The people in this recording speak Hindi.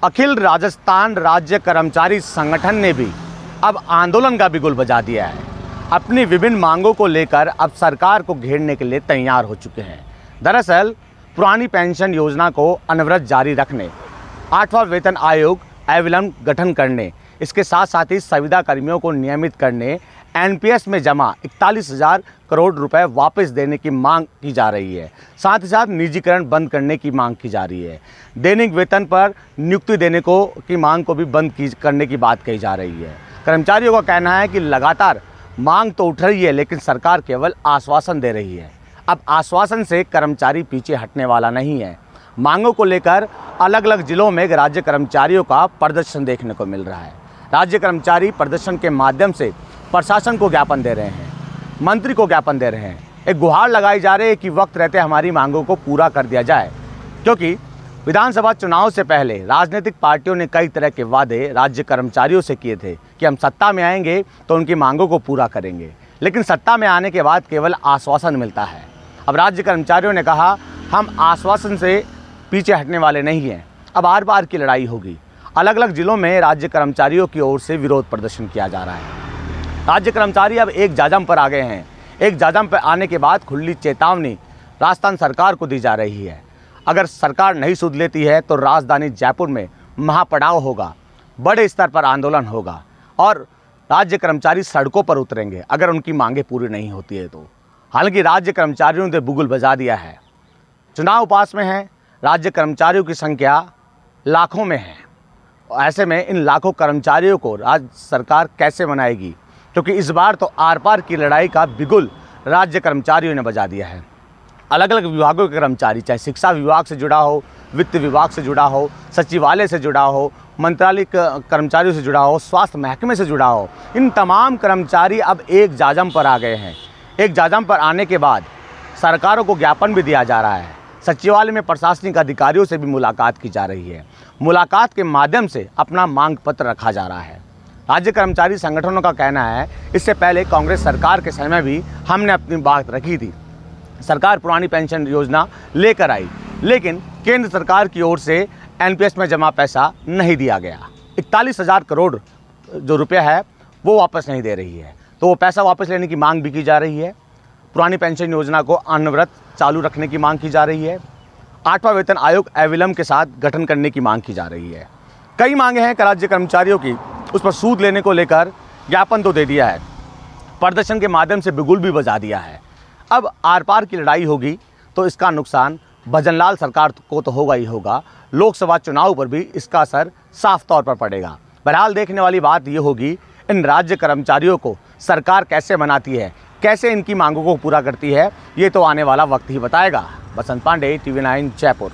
अखिल राजस्थान राज्य कर्मचारी संगठन ने भी अब आंदोलन का बिगुल बजा दिया है। अपनी विभिन्न मांगों को लेकर अब सरकार को घेरने के लिए तैयार हो चुके हैं। दरअसल पुरानी पेंशन योजना को अनवरत जारी रखने, 8वां वेतन आयोग अविलंब गठन करने, इसके साथ साथ ही संविदा कर्मियों को नियमित करने, एनपीएस में जमा 41,000 करोड़ रुपए वापस देने की मांग की जा रही है। साथ ही साथ निजीकरण बंद करने की मांग की जा रही है। दैनिक वेतन पर नियुक्ति देने की मांग को भी करने की बात कही जा रही है। कर्मचारियों का कहना है कि लगातार मांग तो उठ रही है, लेकिन सरकार केवल आश्वासन दे रही है। अब आश्वासन से कर्मचारी पीछे हटने वाला नहीं है। मांगों को लेकर अलग अलग जिलों में राज्य कर्मचारियों का प्रदर्शन देखने को मिल रहा है। राज्य कर्मचारी प्रदर्शन के माध्यम से प्रशासन को ज्ञापन दे रहे हैं, मंत्री को ज्ञापन दे रहे हैं। एक गुहार लगाई जा रही है कि वक्त रहते हमारी मांगों को पूरा कर दिया जाए, क्योंकि विधानसभा चुनाव से पहले राजनीतिक पार्टियों ने कई तरह के वादे राज्य कर्मचारियों से किए थे कि हम सत्ता में आएंगे तो उनकी मांगों को पूरा करेंगे, लेकिन सत्ता में आने के बाद केवल आश्वासन मिलता है। अब राज्य कर्मचारियों ने कहा हम आश्वासन से पीछे हटने वाले नहीं हैं, अब आर पार की लड़ाई होगी। अलग अलग जिलों में राज्य कर्मचारियों की ओर से विरोध प्रदर्शन किया जा रहा है। राज्य कर्मचारी अब एक जाजम पर आ गए हैं। एक जाजम पर आने के बाद खुली चेतावनी राजस्थान सरकार को दी जा रही है। अगर सरकार नहीं सुध लेती है तो राजधानी जयपुर में महापड़ाव होगा, बड़े स्तर पर आंदोलन होगा और राज्य कर्मचारी सड़कों पर उतरेंगे अगर उनकी मांगें पूरी नहीं होती है तो। हालांकि राज्य कर्मचारियों ने बुगुल बजा दिया है। चुनाव पास में है, राज्य कर्मचारियों की संख्या लाखों में है। ऐसे में इन लाखों कर्मचारियों को राज्य सरकार कैसे मनाएगी, क्योंकि इस बार तो आर पार की लड़ाई का बिगुल राज्य कर्मचारियों ने बजा दिया है। अलग अलग विभागों के कर्मचारी, चाहे शिक्षा विभाग से जुड़ा हो, वित्त विभाग से जुड़ा हो, सचिवालय से जुड़ा हो, मंत्रालय कर्मचारियों से जुड़ा हो, स्वास्थ्य महकमे से जुड़ा हो, इन तमाम कर्मचारी अब एक जाजम पर आ गए हैं। एक जाजम पर आने के बाद सरकारों को ज्ञापन भी दिया जा रहा है। सचिवालय में प्रशासनिक अधिकारियों से भी मुलाकात की जा रही है। मुलाकात के माध्यम से अपना मांग पत्र रखा जा रहा है। राज्य कर्मचारी संगठनों का कहना है इससे पहले कांग्रेस सरकार के समय भी हमने अपनी बात रखी थी। सरकार पुरानी पेंशन योजना लेकर आई, लेकिन केंद्र सरकार की ओर से एनपीएस में जमा पैसा नहीं दिया गया। 41,000 करोड़ जो रुपया है वो वापस नहीं दे रही है, तो वो पैसा वापस लेने की मांग भी की जा रही है। पुरानी पेंशन योजना को अनवरत चालू रखने की मांग की जा रही है। 8वां वेतन आयोग अविलंब के साथ गठन करने की मांग की जा रही है। कई मांगे हैं राज्य कर्मचारियों की, उस पर सूद लेने को लेकर ज्ञापन तो दे दिया है, प्रदर्शन के माध्यम से बिगुल भी बजा दिया है। अब आर पार की लड़ाई होगी तो इसका नुकसान भजनलाल सरकार को तो होगा ही होगा, लोकसभा चुनाव पर भी इसका असर साफ तौर पर पड़ेगा। बहरहाल देखने वाली बात ये होगी इन राज्य कर्मचारियों को सरकार कैसे मनाती है, कैसे इनकी मांगों को पूरा करती है, ये तो आने वाला वक्त ही बताएगा। बसंत पांडे, TV9 जयपुर।